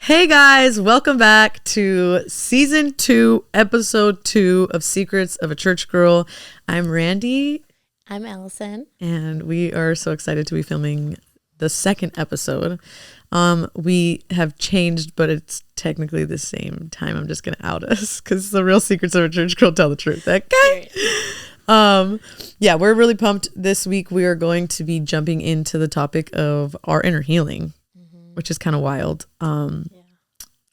Hey guys, welcome back to season 2, episode 2 of Secrets of a Church Girl. I'm Randy. I'm Allison. And we are so excited to be filming the second episode. We have changed, but it's technically the same time. I'm just going to out us because the real Secrets of a Church Girl tell the truth. Okay. Yeah, we're really pumped. This week we are going to be jumping into the topic of our inner healing, which is kind of wild.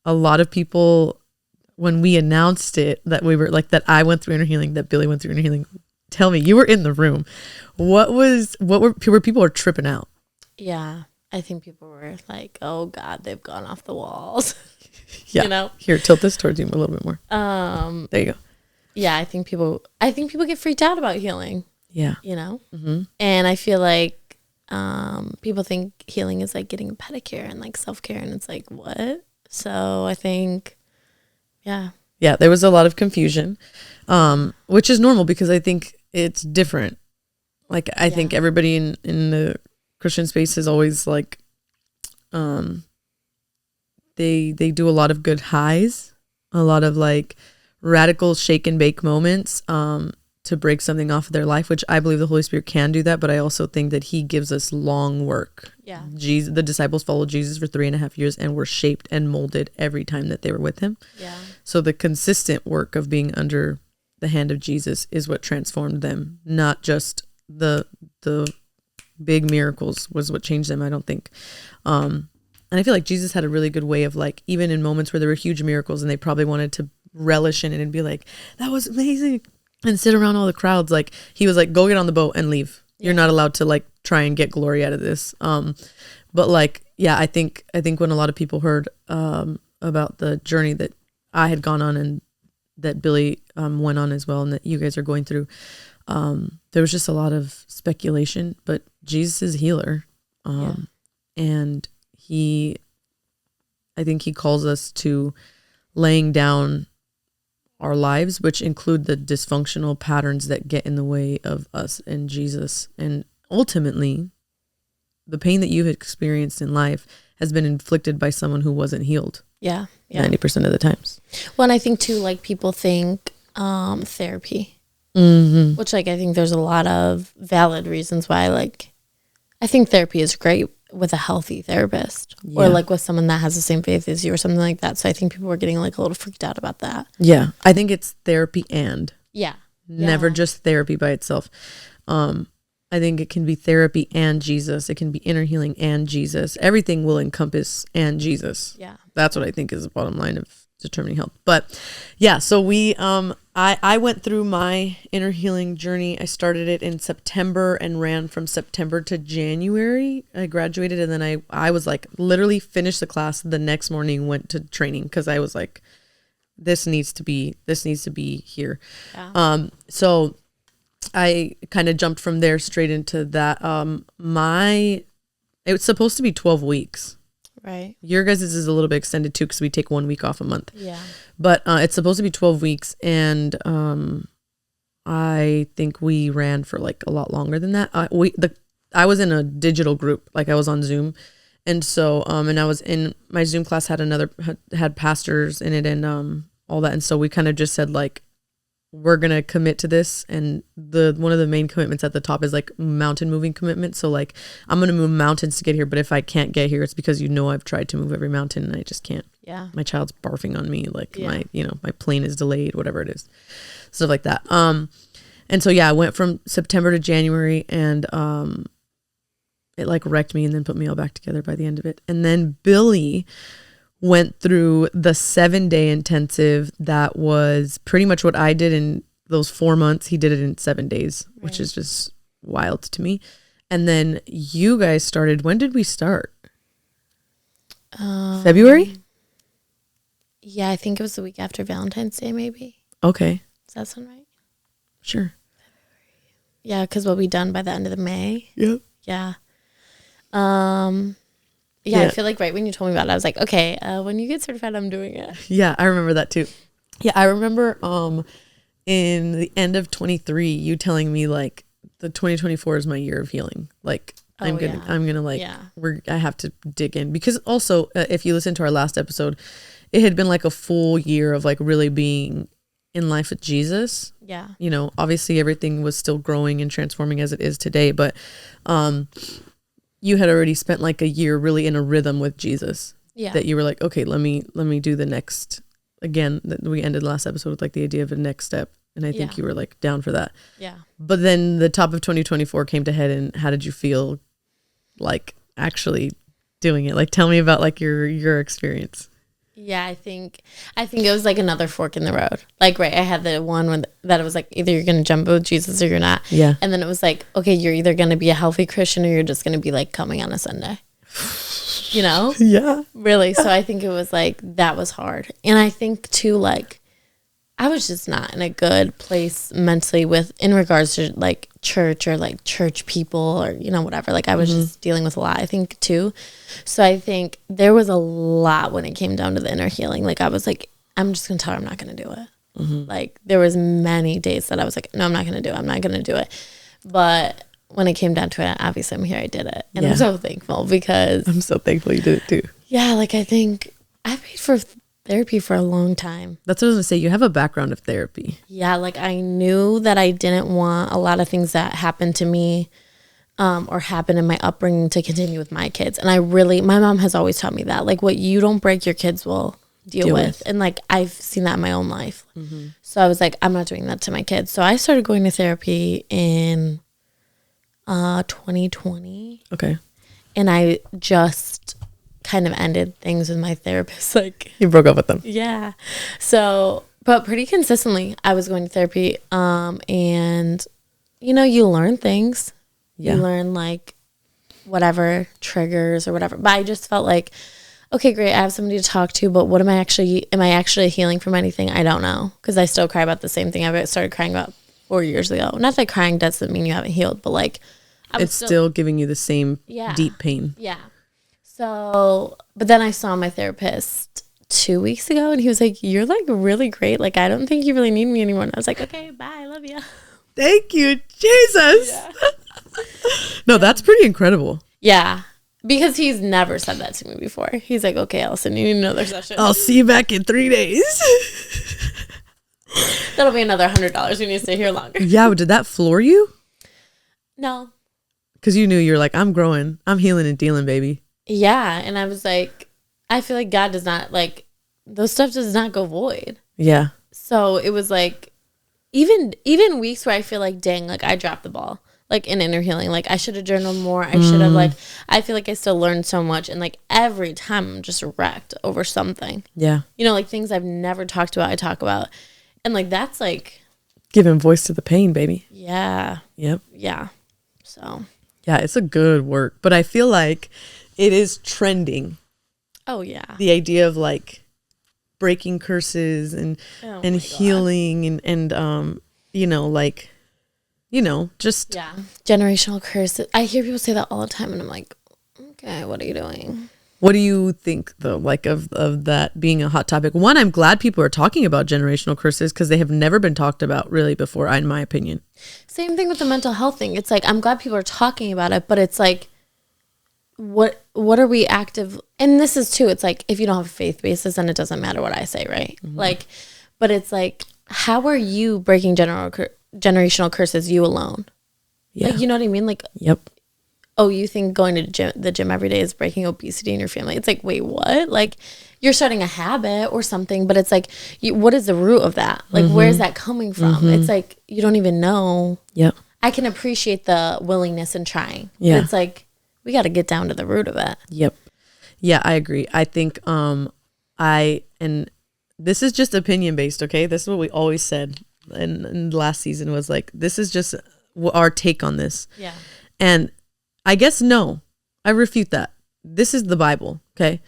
A lot of people, when we announced it, that we were like, that I went through inner healing, that Billy went through inner healing. Tell me, you were in the room. What were people were tripping out? Yeah, I think people were like, "Oh God, they've gone off the walls." Yeah, you know. Here, tilt this towards you a little bit more. There you go. Yeah, I think people get freaked out about healing. Yeah, you know, and I feel like people think healing is like getting a pedicure and like self-care, and it's like, what? So I think, yeah, there was a lot of confusion, which is normal because I think it's different. Like I think everybody in the Christian space is always like, they do a lot of good highs, a lot of like radical shake and bake moments, to break something off of their life, which I believe the Holy Spirit can do that, but I also think that he gives us long work. Yeah. Jesus, the disciples followed Jesus for 3.5 years and were shaped and molded every time that they were with him. Yeah. So the consistent work of being under the hand of Jesus is what transformed them, not just the big miracles was what changed them, I don't think. And I feel like Jesus had a really good way of like, even in moments where there were huge miracles and they probably wanted to relish in it and be like, that was amazing, and sit around all the crowds, like he was like, go get on the boat and leave. You're not allowed to like try and get glory out of this. But like, yeah, I think when a lot of people heard about the journey that I had gone on and that Billy went on as well, and that you guys are going through, there was just a lot of speculation, but Jesus is a healer. And I think he calls us to laying down our lives, which include the dysfunctional patterns that get in the way of us and Jesus. And ultimately, the pain that you've experienced in life has been inflicted by someone who wasn't healed. Yeah. 90% of the times. Well, and I think too, like people think therapy, which like I think there's a lot of valid reasons why. Like, I think therapy is great with a healthy therapist, or like with someone that has the same faith as you or something like that. So I think people were getting like a little freaked out about that. Yeah, I think it's therapy and never just therapy by itself. I think it can be therapy and Jesus. It can be inner healing and Jesus. Everything will encompass and Jesus. Yeah, that's what I think is the bottom line of determining health. But yeah, so we I went through my inner healing journey. I started it in September and ran from September to January. I graduated, and then I was like literally finished the class the next morning, went to training because I was like, this needs to be here. Yeah. So I kind of jumped from there straight into that. It was supposed to be 12 weeks. Right. Your guys' is a little bit extended too because we take 1 week off a month. Yeah. But it's supposed to be 12 weeks. And I think we ran for like a lot longer than that. I was in a digital group, like I was on Zoom. And so, and I was in my Zoom class had pastors in it and all that. And so we kind of just said like, we're going to commit to this. And one of the main commitments at the top is like mountain moving commitment. So like, I'm going to move mountains to get here, but if I can't get here, it's because, I've tried to move every mountain and I just can't. Yeah. My child's barfing on me. Like my plane is delayed, whatever it is, stuff like that. And so, I went from September to January and, it like wrecked me and then put me all back together by the end of it. And then Billy went through the 7-day intensive that was pretty much what I did in those 4 months. He did it in 7 days, which is just wild to me. And then you guys started, when did we start? February? Yeah, I think it was the week after Valentine's Day, maybe. Okay. Does that sound right? Sure. Yeah, because we'll be done by the end of the May. Yep. Yeah. Yeah, I feel like right when you told me about it, I was like, okay, when you get certified, I'm doing it. Yeah, I remember that too. Yeah, I remember in the end of 23, you telling me like the 2024 is my year of healing. Like I'm gonna like, Yeah. I have to dig in because also if you listen to our last episode, it had been like a full year of like really being in life with Jesus. Yeah. You know, obviously everything was still growing and transforming as it is today, but you had already spent like a year really in a rhythm with Jesus. Yeah. That you were like, okay, let me do the next, again, we ended last episode with like the idea of a next step. And I think you were like down for that. Yeah. But then the top of 2024 came to head, and how did you feel like actually doing it? Like, tell me about like your experience. Yeah, I think it was like another fork in the road. Like, right, I had the one that it was like either you're going to jump with Jesus or you're not. Yeah. And then it was like, okay, you're either going to be a healthy Christian or you're just going to be like coming on a Sunday. You know? Yeah. Really. So I think it was like, that was hard. And I think too, like, I was just not in a good place mentally in regards to like church or like church people or, you know, whatever. Like I was just dealing with a lot, I think too. So I think there was a lot when it came down to the inner healing. Like I was like, I'm just going to tell her I'm not going to do it. Like there was many days that I was like, no, I'm not going to do it. I'm not going to do it. But when it came down to it, obviously I'm here. I did it. And I'm so thankful because. I'm so thankful you did it too. Yeah. Like I think I paid for therapy for a long time. That's what I was gonna say. You have a background of therapy. Yeah, like I knew that I didn't want a lot of things that happened to me or happened in my upbringing to continue with my kids. And my mom has always taught me that. Like what you don't break, your kids will deal with. And like I've seen that in my own life. So I was like, I'm not doing that to my kids. So I started going to therapy in 2020. Okay. And I just kind of ended things with my therapist. Like you broke up with them. Yeah. So, but pretty consistently I was going to therapy. And you know, you learn things. Yeah. You learn like whatever triggers or whatever. But I just felt like, okay, great. I have somebody to talk to, but am I actually healing from anything? I don't know. Cause I still cry about the same thing I started crying about 4 years ago. Not that crying doesn't mean you haven't healed, but like, it's still giving you the same deep pain. Yeah. So, but then I saw my therapist 2 weeks ago and he was like, you're like really great. Like, I don't think you really need me anymore. And I was like, okay, bye. I love you. Thank you, Jesus. Yeah. No, that's pretty incredible. Yeah. Because he's never said that to me before. He's like, okay, Allison, you need another session. I'll see you back in 3 days. That'll be another $100. We need to stay here longer. Yeah. Did that floor you? No. Because you knew you're like, I'm growing. I'm healing and dealing, baby. Yeah. And I was like, I feel like God does not, like, those stuff does not go void. Yeah. So it was like, even weeks where I feel like, dang, like I dropped the ball, like in inner healing. Like I should have journaled more. I should have I feel like I still learned so much. And like every time I'm just wrecked over something. Yeah. You know, like things I've never talked about, I talk about. And like, that's like. Giving voice to the pain, baby. Yeah. Yep. Yeah. So. Yeah, it's a good work. But I feel like it is trending. Oh, yeah. The idea of like breaking curses and healing and you know, like, you know, just. Yeah. Generational curses. I hear people say that all the time and I'm like, okay, what are you doing? What do you think though, like of that being a hot topic? One, I'm glad people are talking about generational curses because they have never been talked about really before, in my opinion. Same thing with the mental health thing. It's like, I'm glad people are talking about it, but it's like, what are we active? And this is too, it's like, if you don't have a faith basis, then it doesn't matter what I say, right? Mm-hmm. Like, but it's like, how are you breaking generational curses, you alone? Yeah. Like, you know what I mean? Like, yep. Oh, you think going to the gym every day is breaking obesity in your family? It's like, wait, what? Like, you're starting a habit or something, but it's like, what is the root of that? Like, where is that coming from? It's like, you don't even know. Yep. I can appreciate the willingness and trying. Yeah. But it's like, we got to get down to the root of it. Yep. Yeah, I agree. I think, and this is just opinion based, okay? This is what we always said in last season was like, this is just our take on this. Yeah. And I guess no, I refute that. This is the Bible, okay?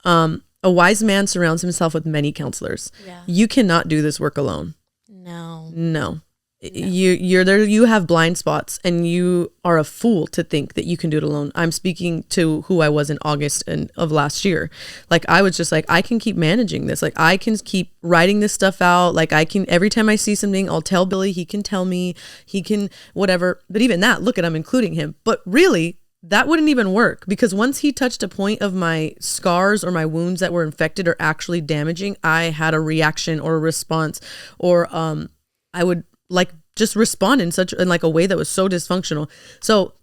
A wise man surrounds himself with many counselors. Yeah. You cannot do this work alone. No. You're there. You have blind spots, and you are a fool to think that you can do it alone. I'm speaking to who I was in August of last year. Like I was just like, I can keep managing this. Like I can keep writing this stuff out. Like I can, every time I see something, I'll tell Billy. He can tell me. He can whatever. But even that, look at, I'm including him. But really, that wouldn't even work, because once he touched a point of my scars or my wounds that were infected or actually damaging, I had a reaction or a response, or I would like just respond in like a way that was so dysfunctional. So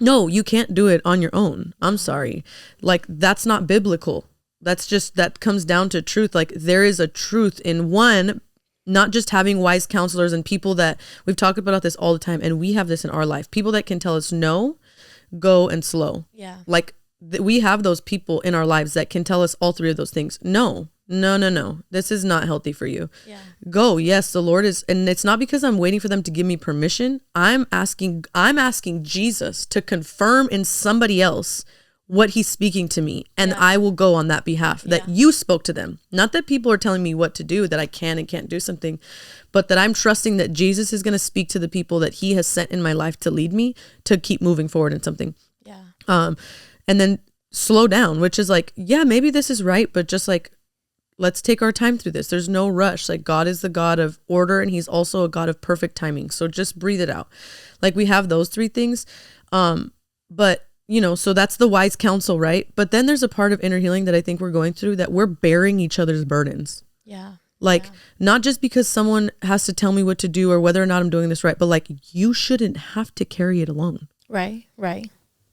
no, you can't do it on your own. I'm sorry. Like, that's not biblical. That comes down to truth. Like, there is a truth in one, not just having wise counselors and people that, we've talked about this all the time, and we have this in our life, people that can tell us no, go, and slow. Yeah. Like, we have those people in our lives that can tell us all three of those things. No, this is not healthy for you. Yeah. Go. Yes, the Lord is, and it's not because I'm waiting for them to give me permission. I'm asking Jesus to confirm in somebody else what he's speaking to me, and I will go on that behalf, that you spoke to them. Not that people are telling me what to do, that I can and can't do something, but that I'm trusting that Jesus is going to speak to the people that he has sent in my life to lead me to keep moving forward in something. Yeah. And then slow down, which is like, yeah, maybe this is right, but just like, let's take our time through this. There's no rush. Like, God is the God of order, and he's also a God of perfect timing. So just breathe it out. Like, we have those three things. But you know, so that's the wise counsel, right? But then there's a part of inner healing that I think we're going through, that we're bearing each other's burdens. Yeah. Like, not just because someone has to tell me what to do or whether or not I'm doing this right, but like, you shouldn't have to carry it alone. Right.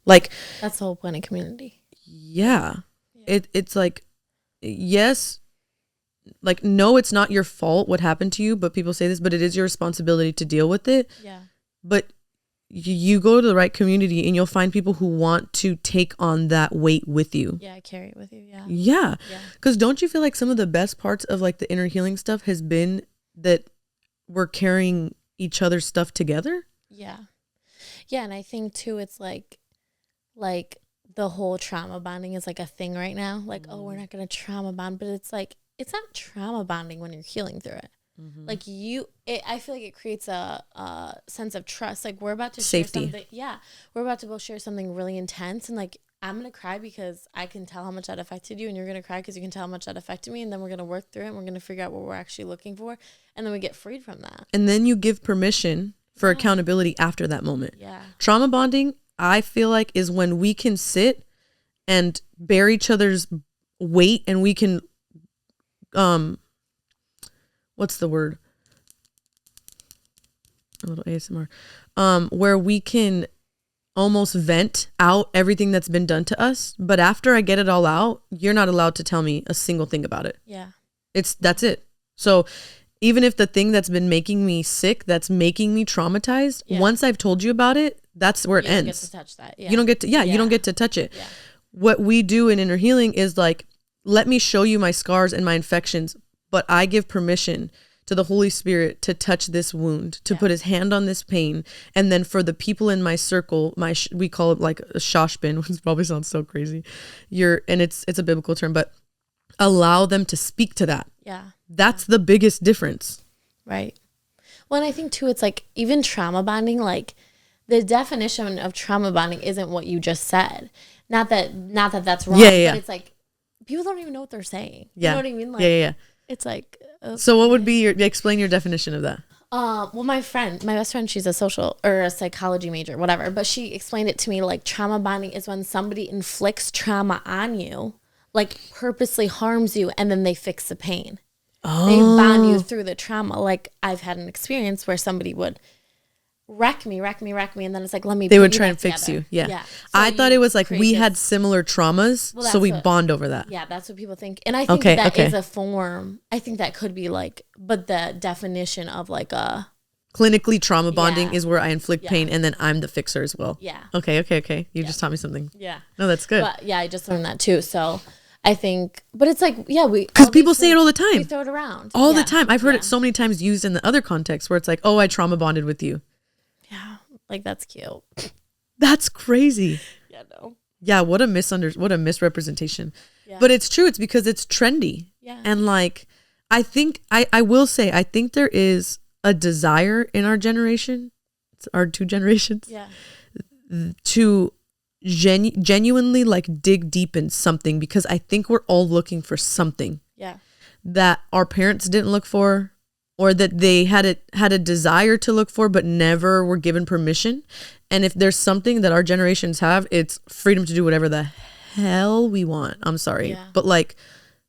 Like, that's the whole point of community. Yeah. It's like, yes, like, no, it's not your fault what happened to you, but people say this, but it is your responsibility to deal with it. Yeah. But you go to the right community and you'll find people who want to take on that weight with you. Yeah, carry it with you. Yeah. Yeah. Because don't you feel like some of the best parts of like the inner healing stuff has been that we're carrying each other's stuff together? Yeah. Yeah. And I think too, it's like the whole trauma bonding is like a thing right now. Like, oh, we're not going to trauma bond, but it's like, it's not trauma bonding when you're healing through it. Like I feel like it creates a sense of trust. Like, we're about to safety. Share something. Yeah. We're about to both share something really intense, and like, I'm going to cry because I can tell how much that affected you, and you're going to cry because you can tell how much that affected me. And then we're going to work through it, and we're going to figure out what we're actually looking for. And then we get freed from that. And then you give permission for accountability after that moment. Yeah. Trauma bonding, I feel like, is when we can sit and bear each other's weight, and we can, what's the word? A little ASMR. Where we can almost vent out everything that's been done to us. But after I get it all out, you're not allowed to tell me a single thing about it. Yeah. That's it. So even if the thing that's been making me sick, that's making me traumatized, once I've told you about it, that's where it ends. You don't get to touch that. Yeah. You don't get to, you don't get to touch it. Yeah. What we do in inner healing is like, let me show you my scars and my infections, but I give permission to the Holy Spirit to touch this wound, to put his hand on this pain. And then for the people in my circle, we call it like a shoshbin, which probably sounds so crazy. And it's a biblical term, but allow them to speak to that. Yeah. That's the biggest difference. Right. Well, and I think too, it's like even trauma bonding, like the definition of trauma bonding isn't what you just said. Not that that's wrong, but it's like, people don't even know what they're saying. You know what I mean? Like, yeah. It's like, okay. So what would be explain your definition of that? Well, my best friend, she's a psychology major, whatever, but she explained it to me like trauma bonding is when somebody inflicts trauma on you, like purposely harms you, and then they fix the pain. Oh. They bond you through the trauma. Like, I've had an experience where somebody would wreck me, and then it's like, they would try and fix you. Yeah. So I thought it was like we had similar traumas, so we bond over that. Yeah, that's what people think. And I think that is a form. I think that could be like, but the definition of like a clinically trauma bonding is where I inflict pain and then I'm the fixer as well. Yeah. Okay. You just taught me something. Yeah. No, that's good. But I just learned that too. So I think, but it's like, because people say it all the time. We throw it around all the time. I've heard it so many times used in the other context where it's like, oh, I trauma bonded with you. Yeah, like that's cute. That's crazy. Yeah, no. Yeah, what a misrepresentation. Yeah. But it's true. It's because it's trendy. Yeah. And like, I think I will say, I think there is a desire in our generation, it's our two generations, to genuinely like dig deep in something, because I think we're all looking for something. Yeah. That our parents didn't look for, or that they had a desire to look for but never were given permission. And if there's something that our generations have, it's freedom to do whatever the hell we want. I'm sorry. Yeah. But like,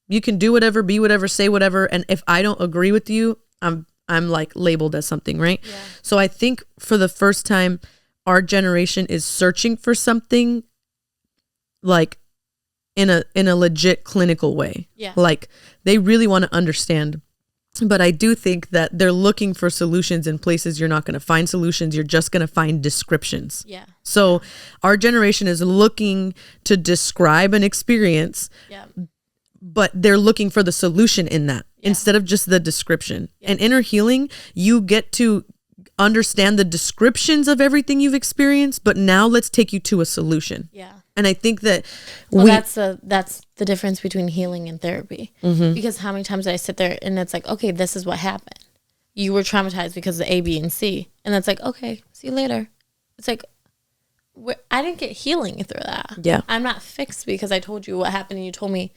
you can do whatever, be whatever, say whatever. And if I don't agree with you, I'm like labeled as something, right? Yeah. So I think for the first time, our generation is searching for something like in a legit clinical way. Yeah. Like they really want to understand. But I do think that they're looking for solutions in places you're not going to find solutions. You're just going to find descriptions. Yeah. So our generation is looking to describe an experience, Yeah. but they're looking for the solution in that instead of just the description. And inner healing, you get to understand the descriptions of everything you've experienced, but now let's take you to a solution. Yeah. And I think that that's the difference between healing and therapy. Because how many times I sit there and it's like, okay, this is what happened. You were traumatized because of A, B, and C. And it's like, okay, see you later. It's like, I didn't get healing through that. Yeah. I'm not fixed because I told you what happened and you told me,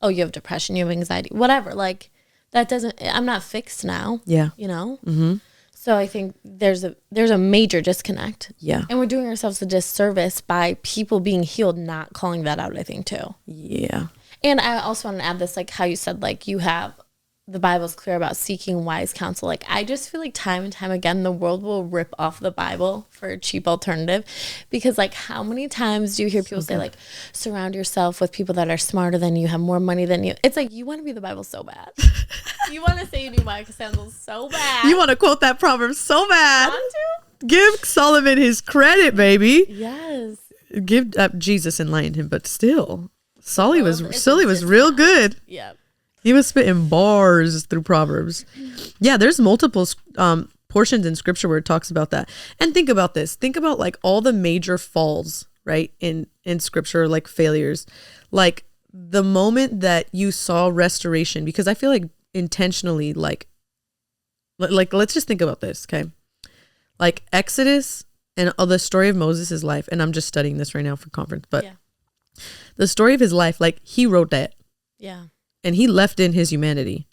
oh, you have depression, you have anxiety, whatever. Like that doesn't, I'm not fixed now. Yeah. You know? Mm-hmm. So I think there's a major disconnect. Yeah. And we're doing ourselves a disservice by people being healed, not calling that out, I think, too. Yeah. And I also want to add this, like how you said, like you have, the Bible's clear about seeking wise counsel. Like I just feel like time and time again, the world will rip off the Bible for a cheap alternative. Because like how many times do you hear people say like, surround yourself with people that are smarter than you, have more money than you. It's like, you want to be the Bible so bad. You want to say you need Micah sandals so bad. You want to quote that proverb so bad. Want to? Give Solomon his credit, baby. Yes. Give Jesus enlightened him, but still, Sully was real good. Yeah. He was spitting bars through Proverbs. Yeah, there's multiple portions in scripture where it talks about that. And think about this. Think about like all the major falls, right, in scripture, like failures. Like the moment that you saw restoration, because I feel like intentionally, like let's just think about this, okay? Like Exodus and the story of Moses' life, and I'm just studying this right now for conference, but the story of his life, like he wrote that. Yeah. And he left in his humanity.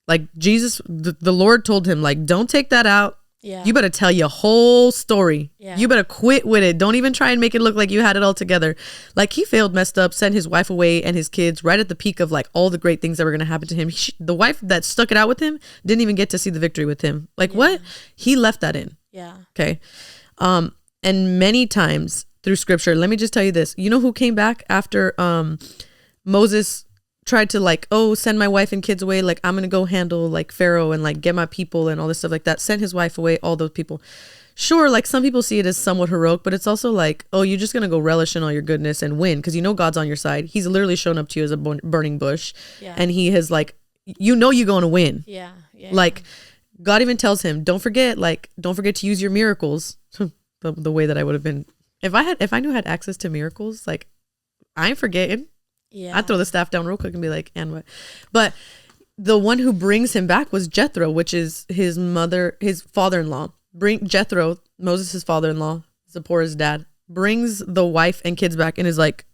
Like Jesus, the Lord told him, like, don't take that out. Yeah. You better tell your whole story. Yeah. You better quit with it. Don't even try and make it look like you had it all together. Like he failed, messed up, sent his wife away and his kids right at the peak of like all the great things that were going to happen to him. The wife that stuck it out with him didn't even get to see the victory with him. Like what? He left that in. Yeah. Okay. And many times through scripture, let me just tell you this. You know who came back after Moses tried to like, oh, send my wife and kids away. Like, I'm going to go handle like Pharaoh and like get my people and all this stuff like that. Sent his wife away, all those people. Sure, like some people see it as somewhat heroic, but it's also like, oh, you're just going to go relish in all your goodness and win because you know God's on your side. He's literally shown up to you as a burning bush. Yeah. And he has like, you know you're going to win. Yeah. Like God even tells him, don't forget to use your miracles. the way that I would have been. If I knew I had access to miracles, like I ain't forgetting. Yeah. I'd throw the staff down real quick and be like, and what? But the one who brings him back was Jethro, which is his father-in-law. Jethro, Moses' father-in-law, Zipporah's dad, brings the wife and kids back and is like,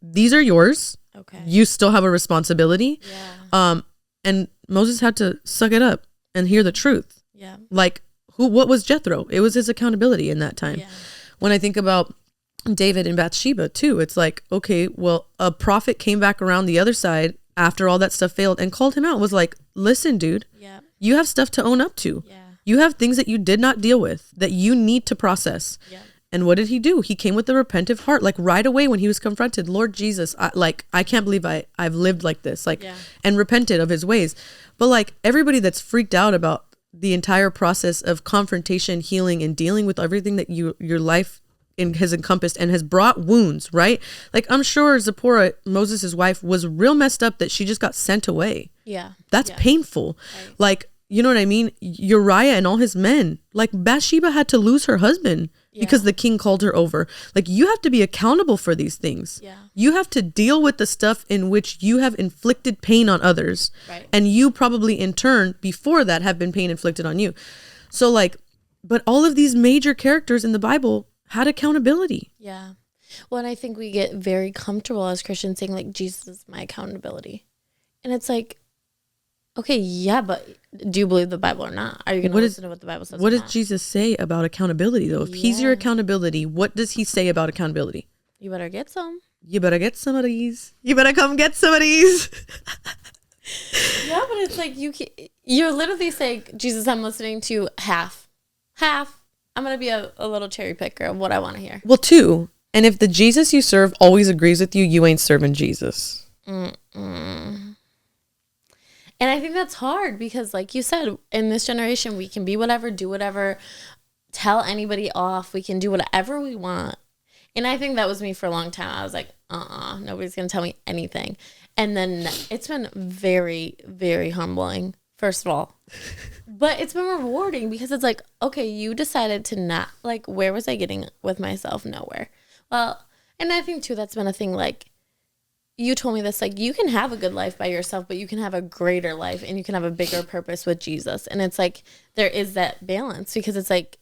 these are yours. Okay. You still have a responsibility. Yeah. And Moses had to suck it up and hear the truth. Yeah. Like what was Jethro? It was his accountability in that time. Yeah. When I think about David and Bathsheba too, it's like, okay, well, a prophet came back around the other side after all that stuff failed and called him out, was like, listen, dude, you have stuff to own up to. Yeah. You have things that you did not deal with that you need to process. Yeah. And what did he do? He came with a repentant heart, like right away when he was confronted. Lord Jesus, I can't believe I've lived like this, like, and repented of his ways. But like everybody that's freaked out about the entire process of confrontation, healing, and dealing with everything that your life has encompassed and has brought wounds, right? Like I'm sure Zipporah, Moses' wife, was real messed up that she just got sent away. Yeah. That's painful. Right. Like, you know what I mean? Uriah and all his men, like Bathsheba had to lose her husband because the king called her over. Like you have to be accountable for these things. Yeah. You have to deal with the stuff in which you have inflicted pain on others. Right. And you probably in turn before that have been pain inflicted on you. So like, but all of these major characters in the Bible had accountability. Yeah. Well, and I think we get very comfortable as Christians saying like, Jesus is my accountability. And it's like, okay, yeah, but do you believe the Bible or not? Are you going to listen to what the Bible says? What does Jesus say about accountability though? If he's your accountability, what does he say about accountability? You better get some. You better get some of these. You better come get some of these. Yeah, but it's like you're literally saying, Jesus, I'm listening to half. I'm going to be a little cherry picker of what I want to hear. Well, too. And if the Jesus you serve always agrees with you, you ain't serving Jesus. And I think that's hard because, like you said, in this generation, we can be whatever, do whatever, tell anybody off. We can do whatever we want. And I think that was me for a long time. I was like, nobody's going to tell me anything. And then it's been very, very humbling, first of all. But it's been rewarding because it's like, okay, you decided to not, like, where was I getting with myself? Nowhere. Well, and I think, too, that's been a thing, like, you told me this, like, you can have a good life by yourself, but you can have a greater life and you can have a bigger purpose with Jesus. And it's like, there is that balance because it's like,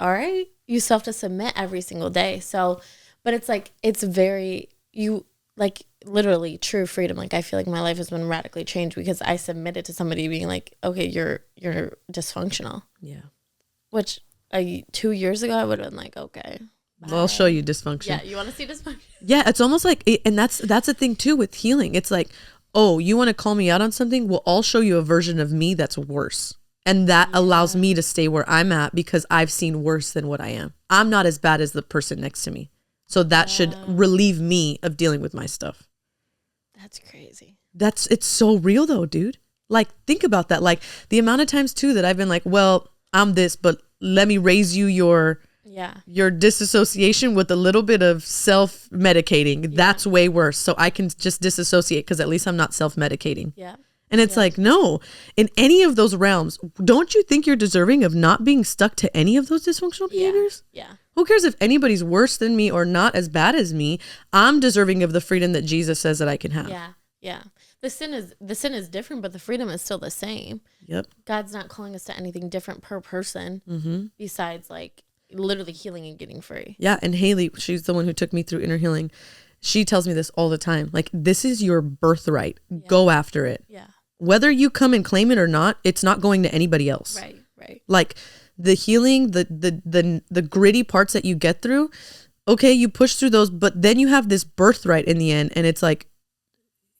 all right, you still have to submit every single day. So, but it's like, it's very, you, like, literally true freedom. Like, I feel like my life has been radically changed because I submitted to somebody being like, okay, you're dysfunctional. Yeah. Which 2 years ago, I would have been like, okay. Bye. I'll show you dysfunction. Yeah, you want to see dysfunction? Yeah, it's almost like, and that's a thing too with healing. It's like, oh, you want to call me out on something? Well, I'll show you a version of me that's worse. And that allows me to stay where I'm at because I've seen worse than what I am. I'm not as bad as the person next to me. So that should relieve me of dealing with my stuff. That's crazy. It's so real though, dude. Like, think about that. Like, the amount of times too that I've been like, well, I'm this, but let me raise you your disassociation with a little bit of self-medicating. That's way worse. So I can just disassociate because at least I'm not self-medicating. Yeah. And it's like, no, in any of those realms, don't you think you're deserving of not being stuck to any of those dysfunctional behaviors? Yeah. Who cares if anybody's worse than me or not as bad as me? I'm deserving of the freedom that Jesus says that I can have. Yeah. Yeah. The sin is different, but the freedom is still the same. Yep. God's not calling us to anything different per person besides like literally healing and getting free. Yeah. And Haley, she's the one who took me through inner healing. She tells me this all the time. Like, this is your birthright. Yeah. Go after it. Yeah. Whether you come and claim it or not, it's not going to anybody else. Right. Right. Like, the healing, the gritty parts that you get through, okay, you push through those, but then you have this birthright in the end. And it's like,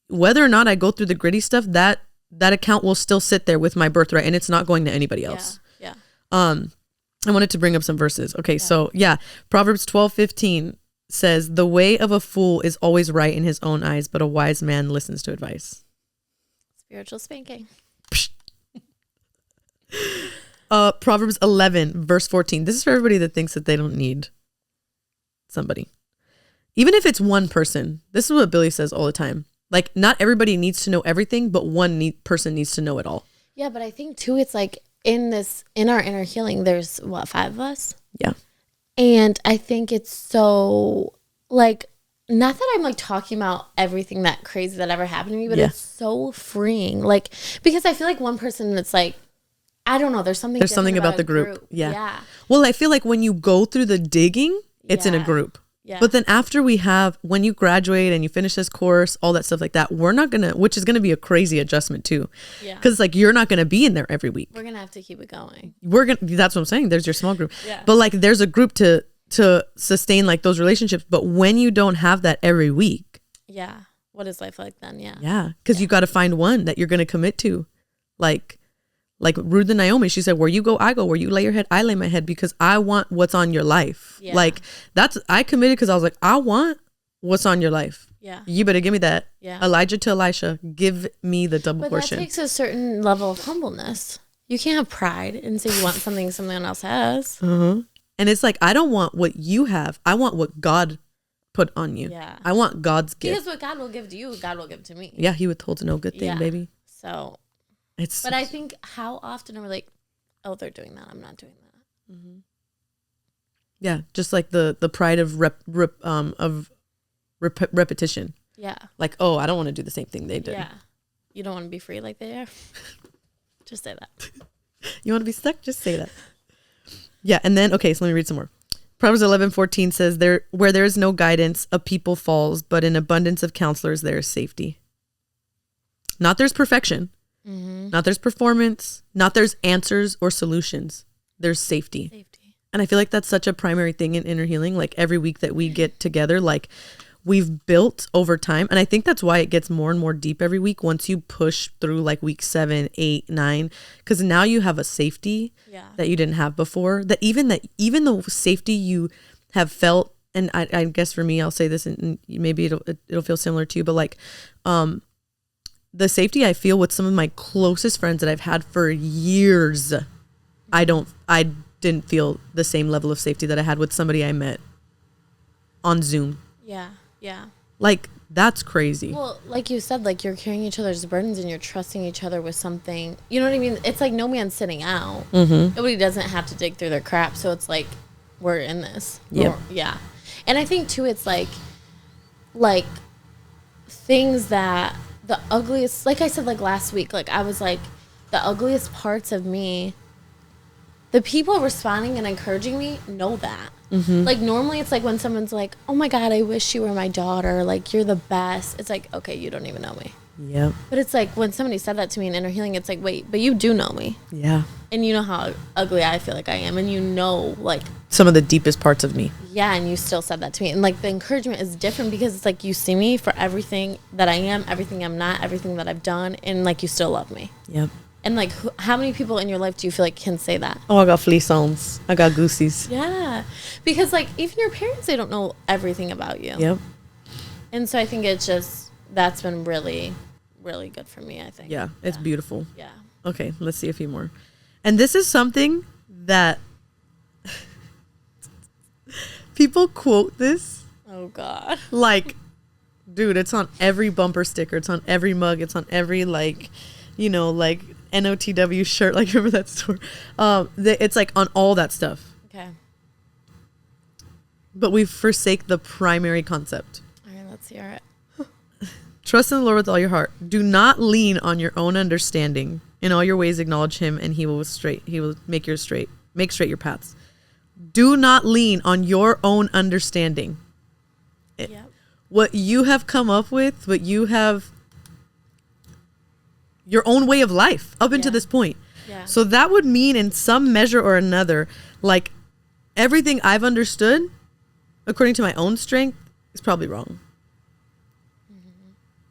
whether or not I go through the gritty stuff, that account will still sit there with my birthright and it's not going to anybody else. Yeah. I wanted to bring up some verses. Okay. So Proverbs 12:15 says, the way of a fool is always right in his own eyes, but a wise man listens to advice. Spiritual spanking. Proverbs 11 verse 14. This is for everybody that thinks that they don't need somebody. Even if it's one person, this is what Billy says all the time. Like, not everybody needs to know everything, but one person needs to know it all. Yeah, but I think too, it's like in our inner healing, there's 5 of us? Yeah. And I think it's so, like, not that I'm like talking about everything that crazy that ever happened to me, but it's so freeing. Like, because I feel like one person that's like, I don't know, there's something about the group. Yeah. Well, I feel like when you go through the digging, it's in a group. Yeah. But then after when you graduate and you finish this course, all that stuff like that, which is going to be a crazy adjustment too. Yeah. Because like, you're not going to be in there every week. We're going to have to keep it going. That's what I'm saying. There's your small group. Yeah. But like, there's a group to sustain like those relationships. But when you don't have that every week. Yeah. What is life like then? Yeah. Yeah. Because you got to find one that you're going to commit to. Like Ruth and Naomi, she said, where you go, I go. Where you lay your head, I lay my head, because I want what's on your life. Yeah. Like, I committed because I was like, I want what's on your life. Yeah. You better give me that. Yeah. Elijah to Elisha, give me the double portion. That takes a certain level of humbleness. You can't have pride and say you want something someone else has. Uh-huh. And it's like, I don't want what you have. I want what God put on you. Yeah. I want God's gift. Because what God will give to you, God will give to me. Yeah, he withholds no good thing, baby. So... But I think how often are we like, oh, they're doing that, I'm not doing that. Mm-hmm. Yeah, just like the pride of repetition. Yeah. Like, oh, I don't want to do the same thing they did. Yeah. You don't want to be free like they are? Just say that. You want to be stuck? Just say that. Yeah, and then, okay, so let me read some more. Proverbs 11:14 says, where there is no guidance, a people falls, but in abundance of counselors there is safety. Not there's perfection. Mm-hmm. Not there's performance, not there's answers or solutions. There's safety. And I feel like that's such a primary thing in inner healing. Like every week that we get together, like we've built over time. And I think that's why it gets more and more deep every week once you push through like week 7, 8, 9, because now you have a safety that you didn't have before. That even the safety you have felt, and I guess for me, I'll say this, and maybe it'll feel similar to you, but like the safety I feel with some of my closest friends that I've had for years, I didn't feel the same level of safety that I had with somebody I met on Zoom. Yeah. Like, that's crazy. Well, like you said, like you're carrying each other's burdens and you're trusting each other with something. You know what I mean? It's like no man's sitting out. Nobody doesn't have to dig through their crap. So it's like, we're in this. Yeah. And I think too, it's like things that the ugliest, like I said, like last week, like I was like, the ugliest parts of me, the people responding and encouraging me know that. Like normally it's like when someone's like, oh my God, I wish you were my daughter. Like you're the best. It's like, okay, you don't even know me. Yep. But it's like when somebody said that to me in inner healing, it's like, wait, but you do know me. Yeah. And you know how ugly I feel like I am. And you know, like some of the deepest parts of me. Yeah. And you still said that to me. And like the encouragement is different because it's like you see me for everything that I am, everything I'm not, everything that I've done. And like you still love me. Yep. And like, how many people in your life do you feel like can say that? Oh, I got flissons. I got goosies. Yeah. Because like, even your parents, they don't know everything about you. Yep. And so I think it's just, that's been really, really good for me, I think. Yeah. It's beautiful. Yeah. Okay. Let's see a few more. And this is something that people quote this. Oh, God. Like, dude, it's on every bumper sticker. It's on every mug. It's on every, like, you know, like, NOTW shirt, like remember that store? It's like on all that stuff. Okay. But we forsake the primary concept. All right, let's hear it. Trust in the Lord with all your heart. Do not lean on your own understanding. In all your ways acknowledge him, and he will make straight your paths. Do not lean on your own understanding. Yep. What you have come up with, what you have, your own way of life up until this point. Yeah. So that would mean in some measure or another, like everything I've understood according to my own strength is probably wrong.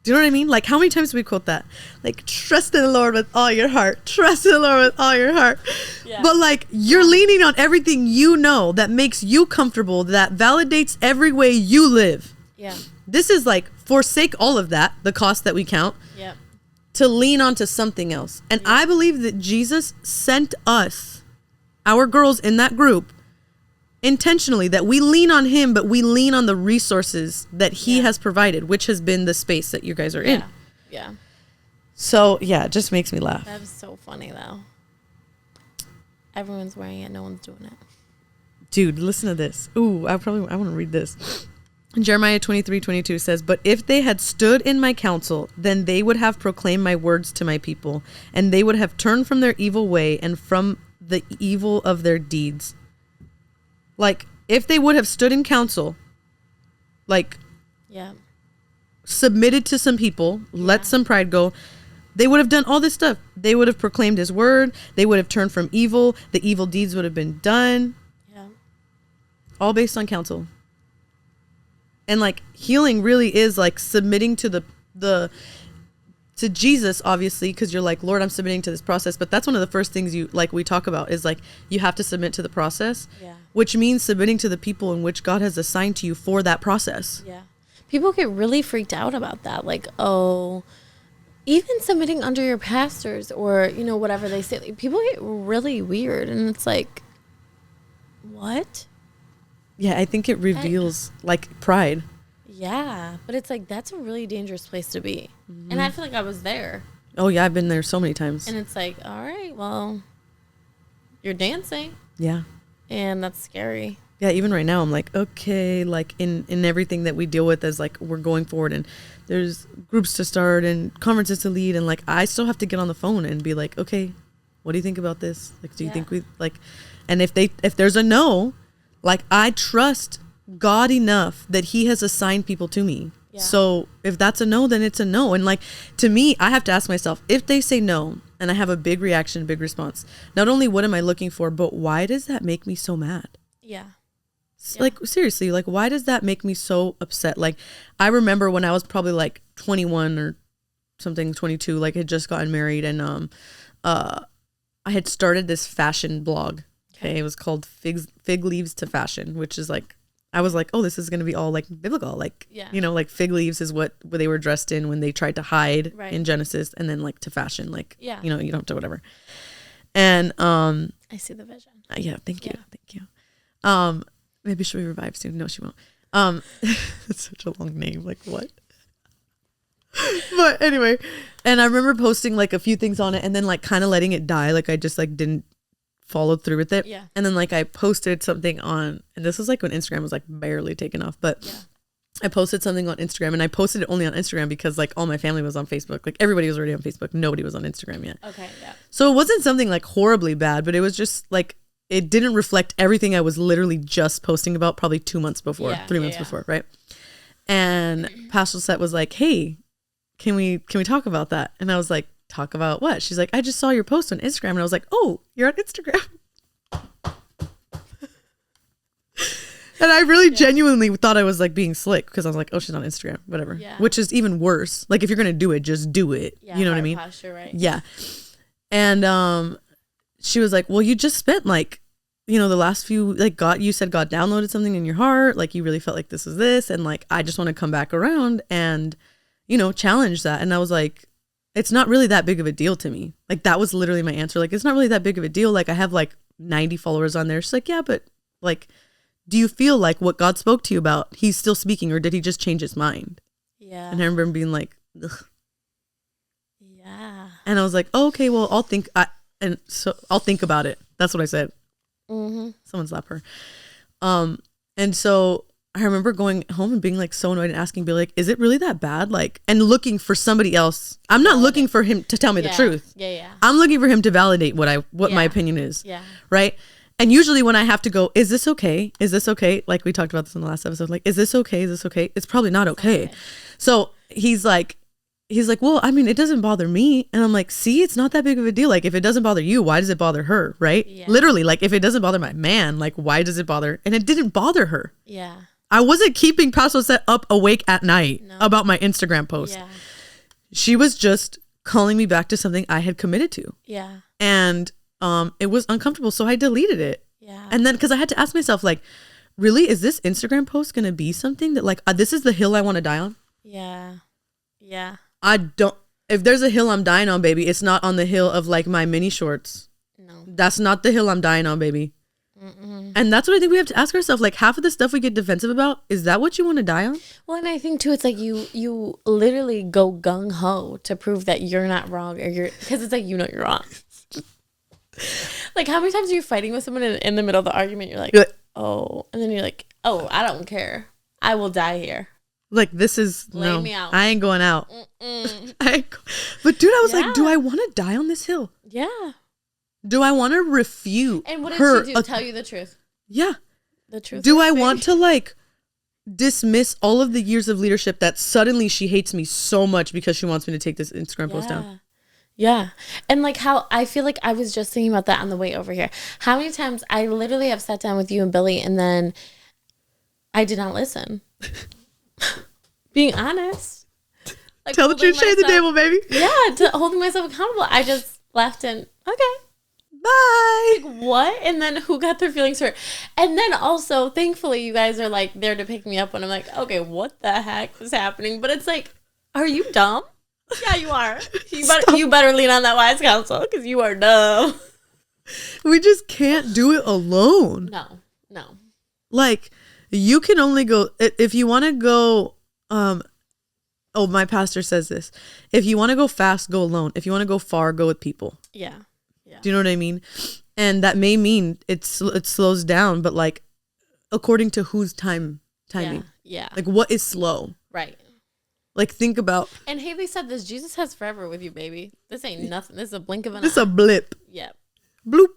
Do you know what I mean? Like how many times do we quote that? Like trust in the Lord with all your heart. Trust in the Lord with all your heart. Yeah. But like you're leaning on everything you know that makes you comfortable, that validates every way you live. Yeah. This is like forsake all of that, the cost that we count. Yep. To lean onto something else. And I believe that Jesus sent us, our girls in that group, intentionally, that we lean on him, but we lean on the resources that he has provided, which has been the space that you guys are in. Yeah. So, yeah, it just makes me laugh. That was so funny, though. Everyone's wearing it. No one's doing it. Dude, listen to this. Ooh, I want to read this. Jeremiah 23:22 says, but if they had stood in my counsel, then they would have proclaimed my words to my people, and they would have turned from their evil way and from the evil of their deeds. Like, if they would have stood in counsel, like, submitted to some people, let some pride go, they would have done all this stuff. They would have proclaimed his word. They would have turned from evil. The evil deeds would have been done. Yeah. All based on counsel. And like healing really is like submitting to to Jesus, obviously, because you're like, Lord, I'm submitting to this process. But that's one of the first things we talk about is like, you have to submit to the process, which means submitting to the people in which God has assigned to you for that process. Yeah. People get really freaked out about that. Like, oh, even submitting under your pastors or, you know, whatever they say, like, people get really weird. And it's like, what? Yeah, I think it reveals like pride. Yeah, but it's like that's a really dangerous place to be. And I feel like I was there. Oh yeah, I've been there so many times. And it's like, all right, well, you're dancing. Yeah. And that's scary. Yeah, even right now I'm like, okay, like in everything that we deal with as like we're going forward and there's groups to start and conferences to lead and like I still have to get on the phone and be like, okay, what do you think about this? Like do you think we like, and if there's a no, like I trust God enough that he has assigned people to me. Yeah. So if that's a no, then it's a no. And like, to me, I have to ask myself, if they say no and I have a big reaction, big response, not only what am I looking for, but why does that make me so mad? Yeah. Like, seriously, like, why does that make me so upset? Like, I remember when I was probably like 21 or something, 22, like, had just gotten married, and I had started this fashion blog. Okay. It was called Fig Leaves to Fashion, which is like, I was like, oh, this is going to be all like biblical. Like, you know, like fig leaves is what they were dressed in when they tried to hide in Genesis, and then like to fashion, like, you know, you don't have to whatever. And I see the vision. Yeah. Thank you. Thank you. Maybe she'll be revived soon. No, she won't. It's such a long name. Like, what? But anyway, and I remember posting like a few things on it and then like kind of letting it die. Like, I just like didn't follow through with it. Yeah. And then like I posted something on, and this was like when Instagram was like barely taken off, but I posted something on Instagram, and I posted it only on Instagram because like all my family was on Facebook. Like, everybody was already on Facebook. Nobody was on Instagram yet. Okay. Yeah. So it wasn't something like horribly bad, but it was just like, it didn't reflect everything I was literally just posting about probably 2 months before, 3 months before. Right. And Pastor Set was like, hey, can we talk about that? And I was like, talk about what? She's like, I just saw your post on Instagram. And I was like, oh, you're on Instagram. And I really genuinely thought I was like being slick, because I was like, oh, she's on Instagram, whatever. Yeah. Which is even worse. Like, if you're going to do it, just do it. Yeah, you know what I mean? Posture, right? Yeah. And she was like, well, you just spent like, you know, the last few, like, you said God downloaded something in your heart. Like, you really felt like this is this. And like, I just want to come back around and, you know, challenge that. And I was like, it's not really that big of a deal to me. Like, that was literally my answer. Like, it's not really that big of a deal. Like, I have like 90 followers on there. She's like, yeah, but like, do you feel like what God spoke to you about, he's still speaking, or did he just change his mind? Yeah. And I remember being like, ugh. Yeah. And I was like, oh, okay, well, I'll think about it. That's what I said. Mm-hmm. Someone slap her. And so I remember going home and being like so annoyed and asking, be like, is it really that bad? Like, and looking for somebody else. I'm not looking for him to tell me the truth. Yeah, yeah. I'm looking for him to validate what my opinion is. Yeah. Right. And usually when I have to go, is this okay? Is this okay? Like, we talked about this in the last episode. Like, is this okay? Is this okay? It's probably not okay. So he's like, well, I mean, it doesn't bother me. And I'm like, see, it's not that big of a deal. Like, if it doesn't bother you, why does it bother her? Right? Yeah. Literally, like, if it doesn't bother my man, like, why does it bother? And it didn't bother her. Yeah. I wasn't keeping Paso Set up awake at night about my Instagram post. Yeah. She was just calling me back to something I had committed to. Yeah. And it was uncomfortable, so I deleted it. Yeah. And then, because I had to ask myself, like, really, is this Instagram post gonna be something that, like, this is the hill I want to die on? Yeah. Yeah. If there's a hill I'm dying on, baby, it's not on the hill of like my mini shorts. No. That's not the hill I'm dying on, baby. Mm-mm. And that's what I think we have to ask ourselves. Like, half of the stuff we get defensive about, is that what you want to die on? Well, and I think too, it's like you literally go gung ho to prove that you're not wrong, or because it's like, you know, you're wrong. Like, how many times are you fighting with someone in the middle of the argument? You're like, oh, and then you're like, oh, I don't care. I will die here. Like, this is, lay me out. I ain't going out. But dude, I was like, do I want to die on this hill? Yeah. Do I want to refute And what did she do? Tell you the truth? Yeah. The truth. Do I want to like dismiss all of the years of leadership that suddenly she hates me so much because she wants me to take this Instagram post down? Yeah. And like, how I feel like I was just thinking about that on the way over here. How many times I literally have sat down with you and Billy, and then I did not listen. Being honest. Like, tell the truth, shade the devil, baby. Yeah, holding myself accountable. I just left and, okay. Bye. Like, what? And then who got their feelings hurt? And then also, thankfully, you guys are like there to pick me up when I'm like, okay, what the heck is happening? But it's like, are you dumb? Yeah, you are. You better lean on that wise counsel, because you are dumb. We just can't do it alone. No. Like, you can only go, if you want to go, my pastor says this. If you want to go fast, go alone. If you want to go far, go with people. Yeah. Do you know what I mean? And that may mean it slows down, but like, according to whose timing. Yeah. Like, what is slow? Right. Like, think about. And Haley said this, Jesus has forever with you, baby. This ain't nothing. This is a blink of an eye. This is a blip. Yep. Bloop.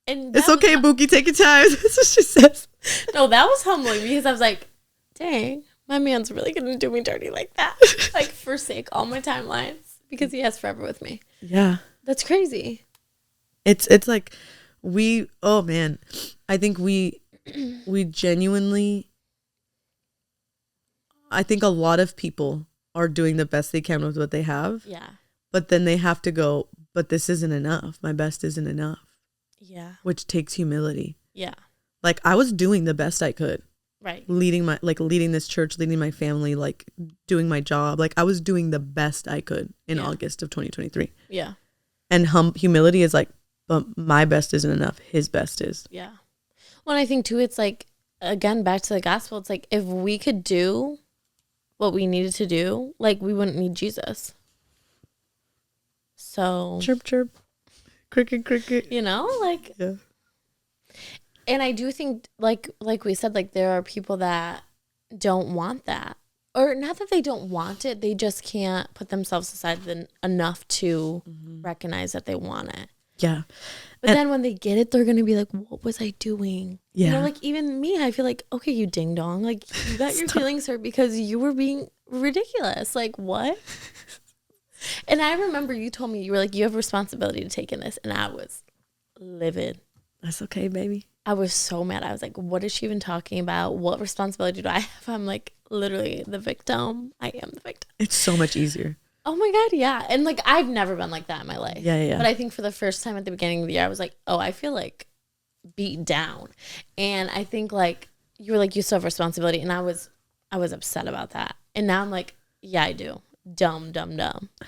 And it's okay, Bookie. Take your time. That's what she says. No, that was humbling, because I was like, dang, My man's really going to do me dirty like that. Like, forsake all my timelines because he has forever with me. Yeah. That's crazy. It's like oh man, I think we genuinely, I think a lot of people are doing the best they can with what they have. Yeah. But then they have to go, but this isn't enough. My best isn't enough. Yeah. Which takes humility. Yeah. Like I was doing the best I could. Right. Leading this church, leading my family, like doing my job. Like I was doing the best I could in August of 2023. Yeah. And humility is like, but my best isn't enough. His best is. Yeah. Well, and I think too, it's like, again, back to the gospel. It's like, if we could do what we needed to do, like we wouldn't need Jesus. So. Chirp, chirp. Cricket, cricket. You know, like. Yeah. And I do think, like we said, like there are people that don't want that. Or not that they don't want it, they just can't put themselves aside enough to recognize that they want it. Yeah. But then when they get it, they're going to be like, what was I doing? Yeah. You know, like even me, I feel like, okay, you ding dong. Like you got your feelings hurt because you were being ridiculous. Like what? And I remember you told me, you were like, you have responsibility to take in this. And I was livid. That's okay, baby. I was so mad. I was like, what is she even talking about? What responsibility do I have? I'm like, literally the victim. I am the victim. It's so much easier. Oh my God, yeah. And like, I've never been like that in my life. Yeah. But I think for the first time at the beginning of the year, I was like, oh, I feel like beat down. And I think like, you were like, you still have responsibility. And I was upset about that. And now I'm like, yeah, I do. Dumb.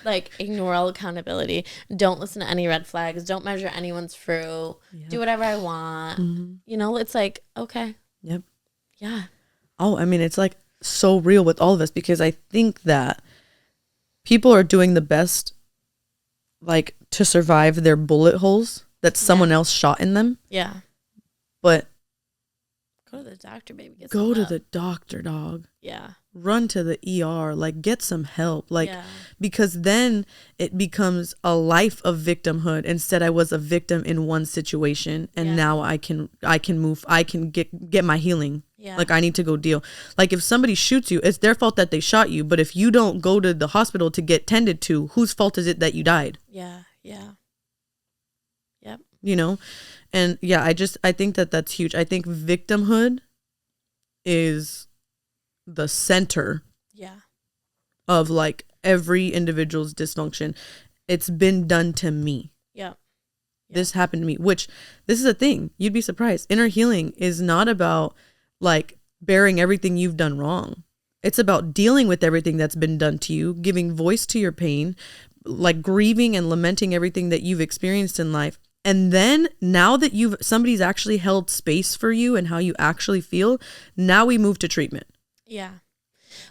Like, ignore all accountability. Don't listen to any red flags. Don't measure anyone's fruit. Yep. Do whatever I want. Mm-hmm. You know, it's like, okay. Yep. Yeah. Oh, I mean, it's like so real with all of us because I think that people are doing the best, like, to survive their bullet holes that someone else shot in them. Yeah. But go to the doctor, baby. Go to the doctor, dog. Yeah. Run to the ER, like get some help, like because then it becomes a life of victimhood. Instead, I was a victim in one situation, and now I can move. I can get my healing. Yeah. Like I need to go deal. Like if somebody shoots you, it's their fault that they shot you. But if you don't go to the hospital to get tended to, whose fault is it that you died? Yeah. Yeah. Yep. You know, and I think that that's huge. I think victimhood is the center of like every individual's dysfunction. It's been done to me. Yeah. This happened to me, which this is a thing. You'd be surprised. Inner healing is not about like bearing everything you've done wrong. It's about dealing with everything that's been done to you, giving voice to your pain, like grieving and lamenting everything that you've experienced in life. And then now that somebody's actually held space for you and how you actually feel, now we move to treatment. Yeah.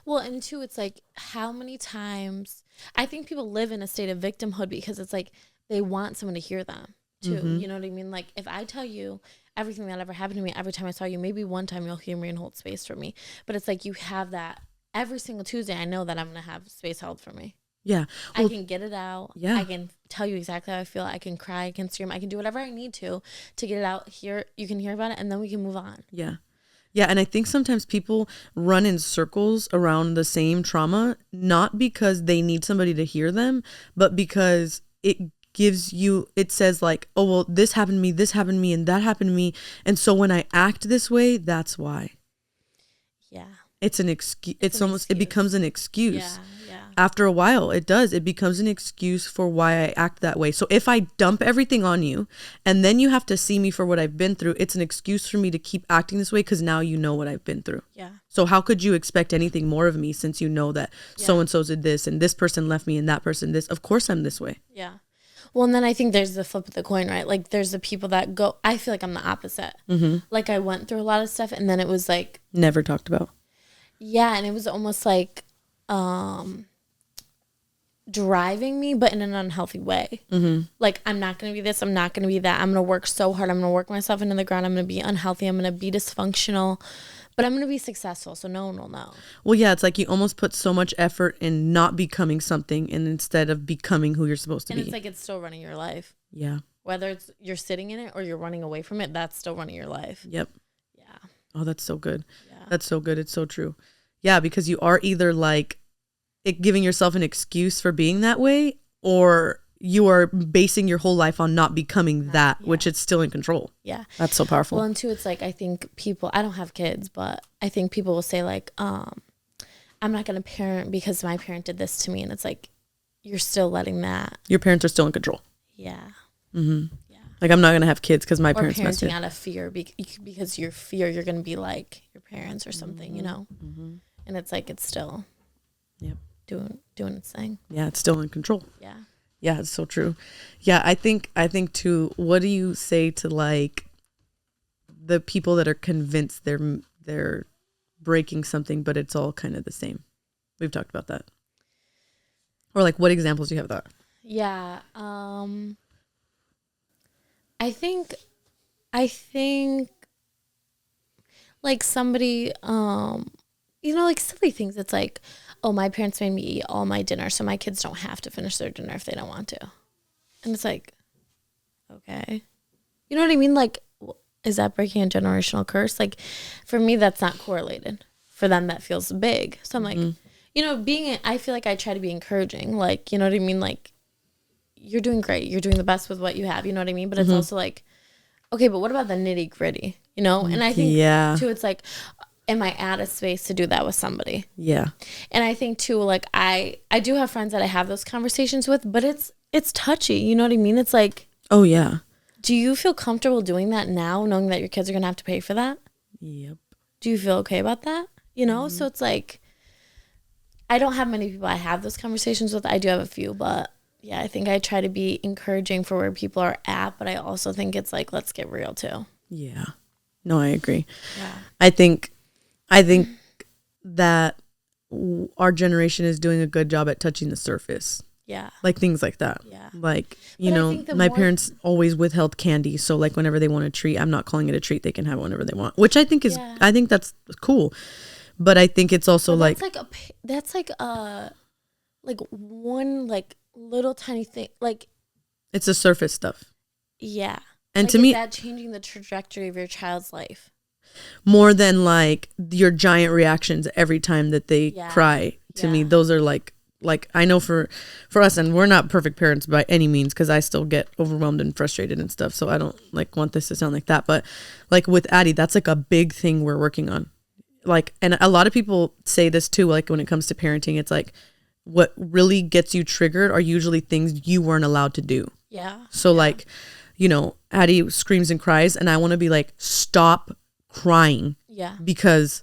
Well, and two, it's like how many times I think people live in a state of victimhood because it's like they want someone to hear them too. Mm-hmm. You know what I mean? Like if I tell you everything that ever happened to me, every time I saw you, maybe one time you'll hear me and hold space for me. But it's like you have that every single Tuesday. I know that I'm going to have space held for me. Yeah. Well, I can get it out. Yeah. I can tell you exactly how I feel. I can cry. I can scream. I can do whatever I need to get it out here. You can hear about it and then we can move on. Yeah. Yeah. And I think sometimes people run in circles around the same trauma, not because they need somebody to hear them, but because it says like, oh, well, this happened to me, and that happened to me. And so when I act this way, that's why. Yeah. It's an excuse. It becomes an excuse. Yeah. After a while, it becomes an excuse for why I act that way. So if I dump everything on you and then you have to see me for what I've been through, it's an excuse for me to keep acting this way because now you know what I've been through. Yeah. So how could you expect anything more of me since you know that so-and-so did this and this person left me and that person this? Of course I'm this way. Yeah. Well, and then I think there's the flip of the coin, right? Like there's the people that go, I feel like I'm the opposite. Mm-hmm. Like I went through a lot of stuff and then it was like. Never talked about. Yeah. And it was almost like, driving me, but in an unhealthy way. Mm-hmm. Like, I'm not going to be this. I'm not going to be that. I'm going to work so hard. I'm going to work myself into the ground. I'm going to be unhealthy. I'm going to be dysfunctional, but I'm going to be successful. So no one will know. Well, yeah, it's like you almost put so much effort in not becoming something and instead of becoming who you're supposed to be. And it's like it's still running your life. Yeah. Whether it's you're sitting in it or you're running away from it, that's still running your life. Yep. Yeah. Oh, that's so good. Yeah. That's so good. It's so true. Yeah, because you are either like giving yourself an excuse for being that way, or you are basing your whole life on not becoming that, which it's still in control. Yeah. That's so powerful. Well, and two, it's like, I think people, I don't have kids, but I think people will say like, I'm not going to parent because my parent did this to me. And it's like, you're still letting that. Your parents are still in control. Yeah. Mm-hmm. Yeah. Like, I'm not going to have kids because my parents messed it. Or parenting out of fear because you fear you're going to be like your parents or something, you know? Mm-hmm. And it's like, it's still doing its thing. Yeah, it's still in control. Yeah. Yeah, it's so true. Yeah, I think too, what do you say to like the people that are convinced they're breaking something, but it's all kind of the same? We've talked about that. Or like, what examples do you have of that? Yeah. I think like somebody, like silly things. It's like, oh, my parents made me eat all my dinner, so my kids don't have to finish their dinner if they don't want to. And it's like, okay. You know what I mean? Like, is that breaking a generational curse? Like, for me, that's not correlated. For them, that feels big. So I'm like, I feel like I try to be encouraging. Like, you know what I mean? Like, you're doing great. You're doing the best with what you have. You know what I mean? But it's also like, okay, but what about the nitty gritty? You know? And I think, too, it's like, am I at a space to do that with somebody? Yeah. And I think, too, like, I do have friends that I have those conversations with, but it's touchy. You know what I mean? It's like, oh, yeah. Do you feel comfortable doing that now, knowing that your kids are going to have to pay for that? Yep. Do you feel okay about that? You know? So it's like, I don't have many people I have those conversations with. I do have a few, but yeah, I think I try to be encouraging for where people are at, but I also think it's like, let's get real too. Yeah. No, I agree. Yeah. I think that our generation is doing a good job at touching the surface. Yeah. Like things like that. Yeah. Like, my parents always withheld candy. So like whenever they want a treat, I'm not calling it a treat. They can have it whenever they want, which I think is, I think that's cool. But I think it's also like one like little tiny thing. Like it's the surface stuff. Yeah. And like, to me, is that changing the trajectory of your child's life? More than like your giant reactions every time that they cry. To me, those are like I know for us, and we're not perfect parents by any means, because I still get overwhelmed and frustrated and stuff. So I don't like want this to sound like that. But like with Addie, that's like a big thing we're working on. Like, and a lot of people say this too, like when it comes to parenting, it's like what really gets you triggered are usually things you weren't allowed to do. Yeah. So like, Addie screams and cries, and I want to be like, stop crying. Yeah. Because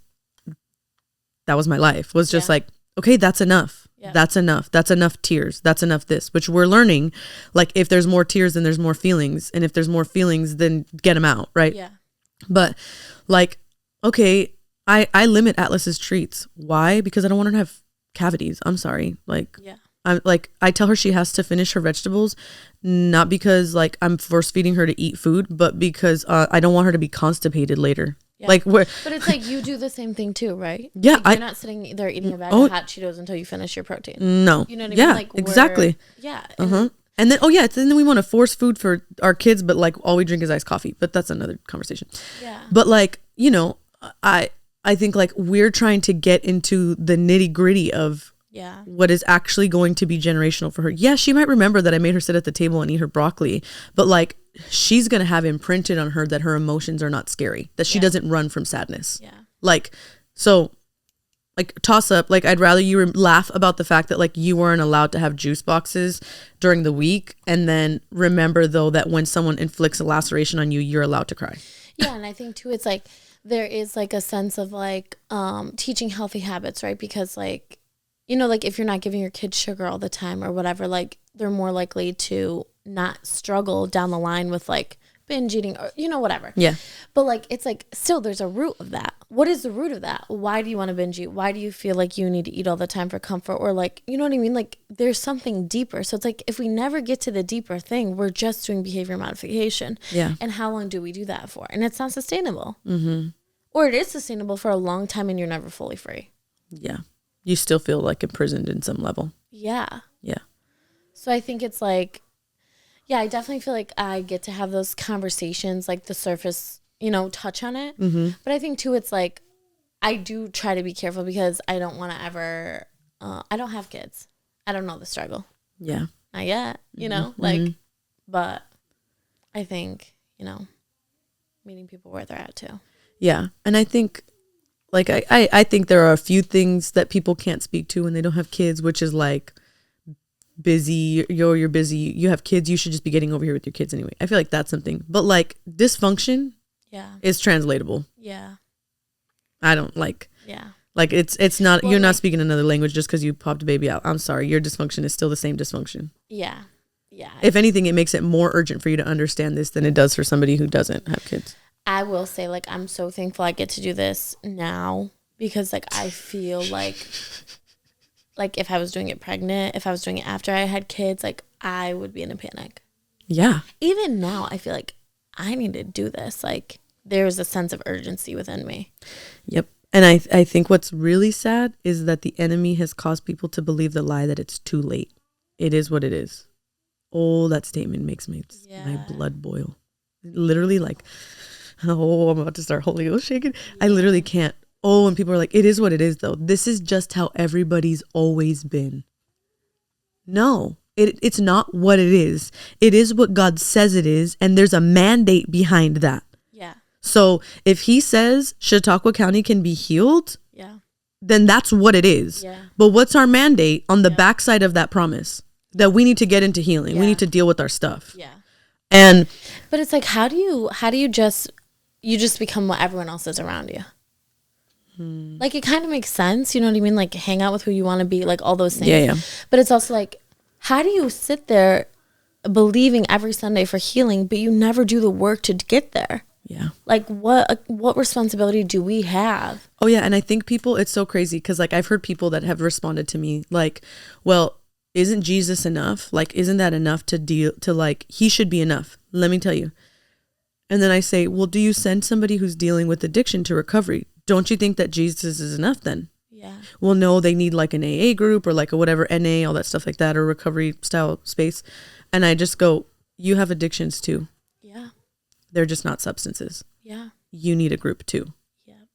that was my life. Was just like, okay, that's enough. Yeah. That's enough. That's enough tears. That's enough this, which we're learning. Like if there's more tears, then there's more feelings. And if there's more feelings, then get them out. Right. Yeah. But like, okay, I limit Atlas's treats. Why? Because I don't want her to have cavities. I'm sorry. Like, I tell her she has to finish her vegetables, not because like I'm force feeding her to eat food, but because I don't want her to be constipated later. Yeah. Like, but it's like you do the same thing too, right? Yeah, like you're not sitting there eating a bag of hot Cheetos until you finish your protein. No, you know what I mean? Like exactly. Yeah. And then we want to force food for our kids, but like all we drink is iced coffee. But that's another conversation. Yeah. But like I think like we're trying to get into the nitty gritty of what is actually going to be generational for her. Yeah, she might remember that I made her sit at the table and eat her broccoli, but like she's going to have imprinted on her that her emotions are not scary, that she doesn't run from sadness. Yeah. Like, so like toss up, like I'd rather you laugh about the fact that like you weren't allowed to have juice boxes during the week, and then remember though that when someone inflicts a laceration on you, you're allowed to cry. Yeah. And I think too, it's like, there is like a sense of like teaching healthy habits, right? Because like, like if you're not giving your kids sugar all the time or whatever, like they're more likely to not struggle down the line with like binge eating or, whatever. Yeah. But like, it's like, still there's a root of that. What is the root of that? Why do you want to binge eat? Why do you feel like you need to eat all the time for comfort? Or like, you know what I mean? Like there's something deeper. So it's like, if we never get to the deeper thing, we're just doing behavior modification. Yeah. And how long do we do that for? And it's not sustainable. Mm-hmm. Or it is sustainable for a long time and you're never fully free. Yeah. You still feel like imprisoned in some level. Yeah. Yeah. So I think it's like, I definitely feel like I get to have those conversations, like the surface, touch on it. Mm-hmm. But I think too, it's like, I do try to be careful because I don't want to ever, I don't have kids. I don't know the struggle. Yeah. Not yet, you know, like, but I think, you know, meeting people where they're at too. Yeah. And I think, like, I think there are a few things that people can't speak to when they don't have kids, which is like busy, you're busy, you have kids, you should just be getting over here with your kids anyway. I feel like that's something. But like dysfunction is translatable. Yeah. I don't like. Yeah. Like it's not, well, you're not speaking another language just because you popped a baby out. I'm sorry. Your dysfunction is still the same dysfunction. Yeah. Yeah. If anything, it makes it more urgent for you to understand this than it does for somebody who doesn't have kids. I will say, like, I'm so thankful I get to do this now because, like, I feel like if I was doing it pregnant, if I was doing it after I had kids, like, I would be in a panic. Yeah. Even now, I feel like I need to do this. Like, there's a sense of urgency within me. Yep. And I think what's really sad is that the enemy has caused people to believe the lie that it's too late. It is what it is. Oh, that statement makes my blood boil. Literally, like, oh, I'm about to start Holy Ghost shaking. Yeah. I literally can't. Oh, and people are like, it is what it is, though. This is just how everybody's always been. No, it's not what it is. It is what God says it is, and there's a mandate behind that. Yeah. So if he says Chautauqua County can be healed, then that's what it is. Yeah. But what's our mandate on the backside of that promise? That we need to get into healing. We need to deal with our stuff. Yeah. But it's like, how do you just become what everyone else is around you? Like, it kind of makes sense. You know what I mean? Like, hang out with who you want to be, like all those things. Yeah. But it's also like, how do you sit there believing every Sunday for healing, but you never do the work to get there? Yeah. Like, what responsibility do we have? Oh, yeah. And I think people, it's so crazy because, like, I've heard people that have responded to me like, well, isn't Jesus enough? Like, isn't that enough like, he should be enough? Let me tell you. And then I say, well, do you send somebody who's dealing with addiction to recovery? Don't you think that Jesus is enough then? Yeah. Well, no, they need like an AA group or like a whatever, NA, all that stuff like that, or recovery style space. And I just go, you have addictions too. Yeah. They're just not substances. Yeah. You need a group too.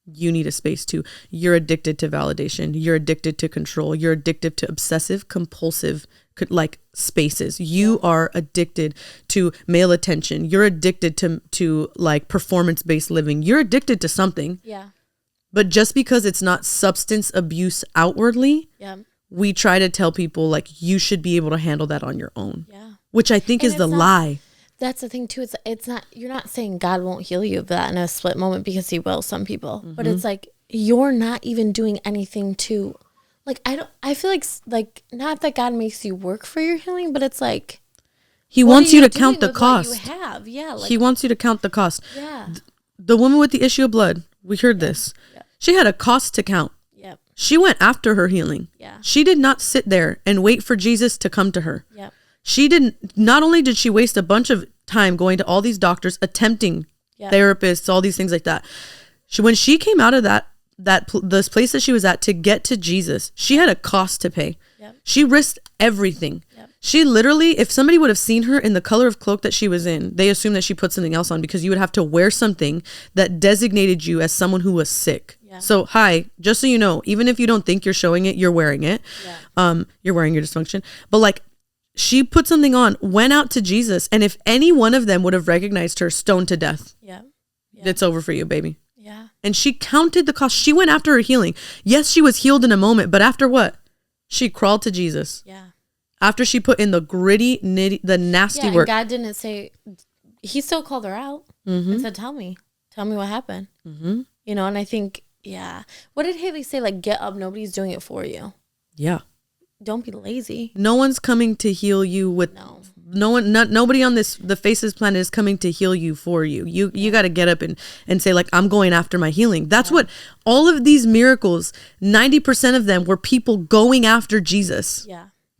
You need a space too. You're addicted to validation. You're addicted to control. You're addicted to obsessive compulsive like spaces. You are addicted to male attention. You're addicted to like performance-based living. You're addicted to something. Yeah. But just because it's not substance abuse outwardly, we try to tell people like you should be able to handle that on your own. Yeah. Which I think is the lie. That's the thing too. It's not, you're not saying God won't heal you of that in a split moment, because he will some people, but it's like, you're not even doing anything to, like, I feel like not that God makes you work for your healing, but it's like, he wants you to count the cost. You have. Yeah. Like, he wants you to count the cost. Yeah. The woman with the issue of blood, we heard this. Yeah. She had a cost to count. Yep. She went after her healing. Yeah. She did not sit there and wait for Jesus to come to her. Yep. She didn't, not only did she waste a bunch of time going to all these doctors, attempting therapists, all these things like that. When she came out of this place that she was at to get to Jesus, she had a cost to pay. Yep. She risked everything. Yep. She literally, if somebody would have seen her in the color of cloak that she was in, they assumed that she put something else on, because you would have to wear something that designated you as someone who was sick. Yeah. So, hi, just so you know, even if you don't think you're showing it, you're wearing it. Yeah. You're wearing your dysfunction. But like, she put something on, went out to Jesus, and if any one of them would have recognized her, stoned to death. Yeah. It's over for you, baby. Yeah. And she counted the cost. She went after her healing. Yes, she was healed in a moment, but after what? She crawled to Jesus. Yeah. After she put in the gritty, the nasty work. God didn't say, he still called her out and said, tell me what happened. You know, and I think, what did Haley say? Like, get up, nobody's doing it for you. Yeah. Don't be lazy. No one's coming to heal you with nobody on the face of this planet is coming to heal you for you. You got to get up and say, like, I'm going after my healing. That's what all of these miracles, 90% of them were people going after Jesus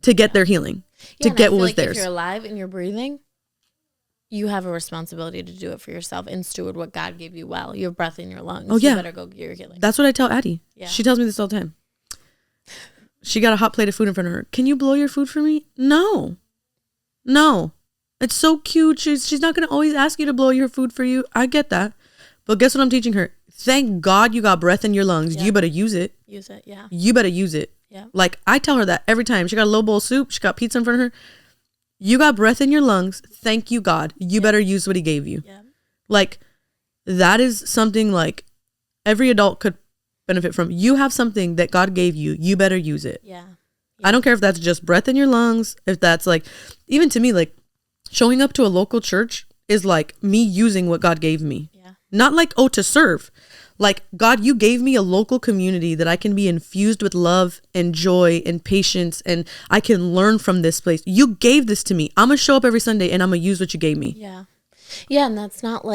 to get their healing, to get what was theirs. If you're alive and you're breathing, you have a responsibility to do it for yourself and steward what God gave you well. You have breath in your lungs. Oh, yeah. You better go get your healing. That's what I tell Addie. Yeah. She tells me this all the time. She got a hot plate of food in front of her. Can you blow your food for me? No. It's so cute. She's not going to always ask you to blow your food for you. I get that. But guess what I'm teaching her? Thank God you got breath in your lungs. Yeah. You better use it. Use it. Yeah. You better use it. Yeah. Like, I tell her that every time. She got a little bowl of soup. She got pizza in front of her. You got breath in your lungs. Thank you, God. You better use what he gave you. Yeah. Like, that is something like every adult could benefit from. You have something that God gave you. You better use it. Yeah. I don't care if that's just breath in your lungs. If that's like, even to me, like showing up to a local church is like me using what God gave me. Yeah. Not like, oh, to serve. Like, God, you gave me a local community that I can be infused with love and joy and patience, and I can learn from this place. You gave this to me. I'm going to show up every Sunday and I'm going to use what you gave me. Yeah. Yeah. And that's not that,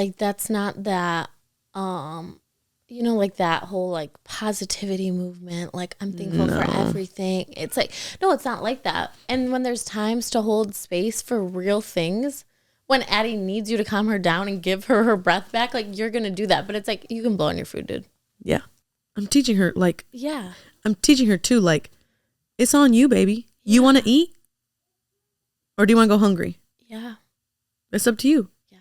like that whole like positivity movement. Like, I'm thankful for everything. It's like, no, it's not like that. And when there's times to hold space for real things, when Addie needs you to calm her down and give her breath back, like, you're going to do that. But it's like, you can blow on your food, dude. Yeah. I'm teaching her, like, yeah. I'm teaching her too, like, it's on you, baby. You want to eat? Or do you want to go hungry? Yeah. It's up to you. Yeah.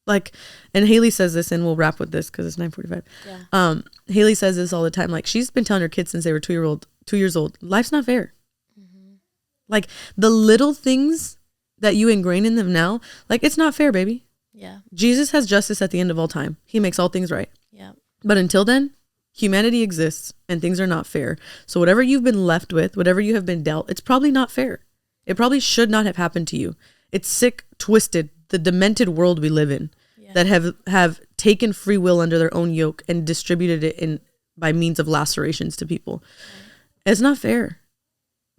Like, and Haley says this, and we'll wrap with this because it's 9:45. Yeah. Haley says this all the time. Like, she's been telling her kids since they were 2 years old, life's not fair. Mm-hmm. Like, the little things that you ingrain in them now, like, it's not fair, baby. Yeah. Jesus has justice at the end of all time. He makes all things right. Yeah. But until then, humanity exists and things are not fair. So whatever you've been left with, whatever you have been dealt, it's probably not fair. It probably should not have happened to you. It's sick, twisted, the demented world we live in that have taken free will under their own yoke and distributed it in by means of lacerations to people. It's not fair.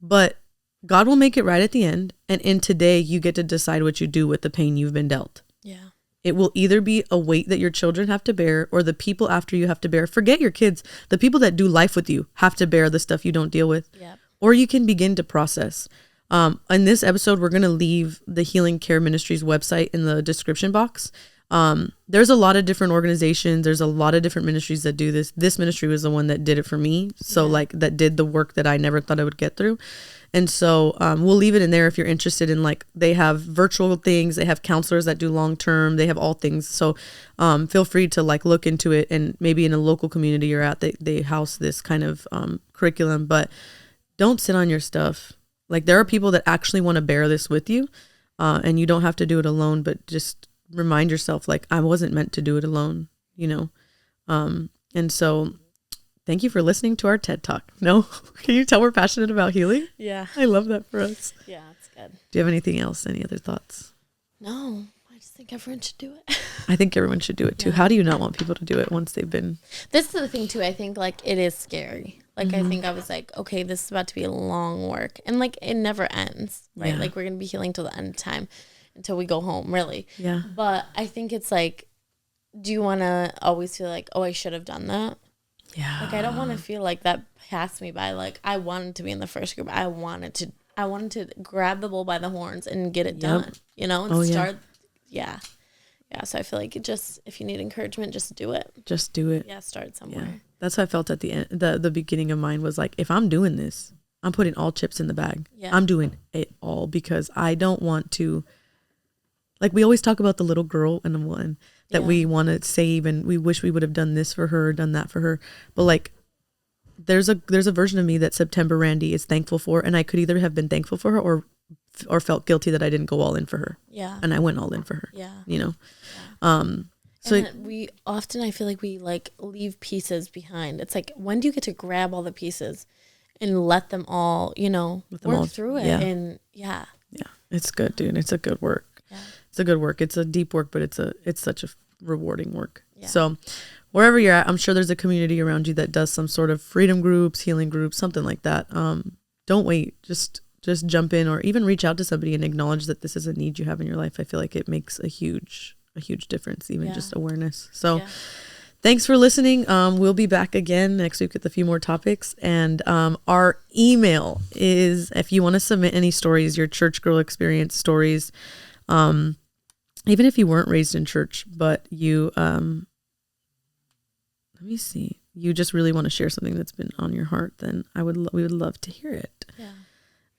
But God will make it right at the end. And in today, you get to decide what you do with the pain you've been dealt. Yeah. It will either be a weight that your children have to bear or the people after you have to bear. Forget your kids. The people that do life with you have to bear the stuff you don't deal with. Yeah. Or you can begin to process. In this episode, we're going to leave the Healing Care Ministries website in the description box. There's a lot of different organizations. There's a lot of different ministries that do this. This ministry was the one that did it for me. So like that did the work that I never thought I would get through. And so we'll leave it in there if you're interested in, like, they have virtual things. They have counselors that do long term. They have all things. So feel free to like look into it, and maybe in a local community you're at, they house this kind of curriculum. But don't sit on your stuff. Like, there are people that actually want to bear this with you, and you don't have to do it alone. But just remind yourself, like, I wasn't meant to do it alone, you know? And so thank you for listening to our TED Talk. No? Can you tell we're passionate about healing? Yeah. I love that for us. Yeah, it's good. Do you have anything else? Any other thoughts? No, I just think everyone should do it. I think everyone should do it too. Yeah. How do you not want people to do it once they've been? This is the thing too. I think like it is scary. Like I think I was like, okay, this is about to be a long work, and like it never ends, right? Yeah. Like we're gonna be healing till the end of time, until we go home, really. Yeah. But I think it's like, do you want to always feel like, oh, I should have done that? Yeah. Like I don't want to feel like that passed me by. Like I wanted to be in the first group. I wanted to grab the bull by the horns and get it done. You know, and start. Yeah. Yeah. So I feel like it just, if you need encouragement, just do it. Just do it. Yeah. Start somewhere. Yeah. That's how I felt at the end. The beginning of mine was like, if I'm doing this, I'm putting all chips in the bag. Yeah. I'm doing it all because I don't want to. Like, we always talk about the little girl and the one that we want to save, and we wish we would have done this for her, done that for her. But like, there's a version of me that September Randy is thankful for, and I could either have been thankful for her or felt guilty that I didn't go all in for her. Yeah. And I went all in for her. Yeah. You know. Yeah. So and we often, I feel like we like leave pieces behind. It's like, when do you get to grab all the pieces and let them all, you know, work through it? Yeah. And yeah, it's good, dude. It's a good work. Yeah. It's a good work. It's a deep work, but it's such a rewarding work. Yeah. So wherever you're at, I'm sure there's a community around you that does some sort of freedom groups, healing groups, something like that. Don't wait. Just jump in, or even reach out to somebody and acknowledge that this is a need you have in your life. I feel like it makes a huge difference, even just awareness. So thanks for listening. We'll be back again next week with a few more topics. And our email is, if you want to submit any stories, your church girl experience stories, even if you weren't raised in church, but you, let me see, you just really want to share something that's been on your heart, then we would love to hear it. Yeah.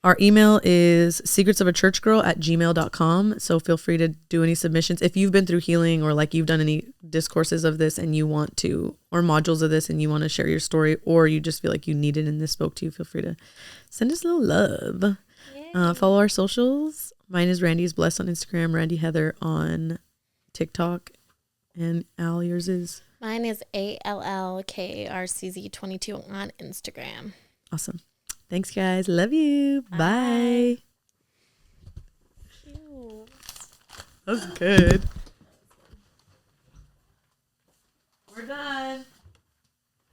Our email is secretsofachurchgirl@gmail.com. So feel free to do any submissions. If you've been through healing or like you've done any discourses of this and you want to, or modules of this and you want to share your story, or you just feel like you need it and this spoke to you, feel free to send us a little love. Follow our socials. Mine is Randy's Blessed on Instagram, Randy Heather on TikTok, and Al, yours is? Mine is ALLKARCZ22 on Instagram. Awesome. Thanks, guys. Love you. Bye. That was good. We're done.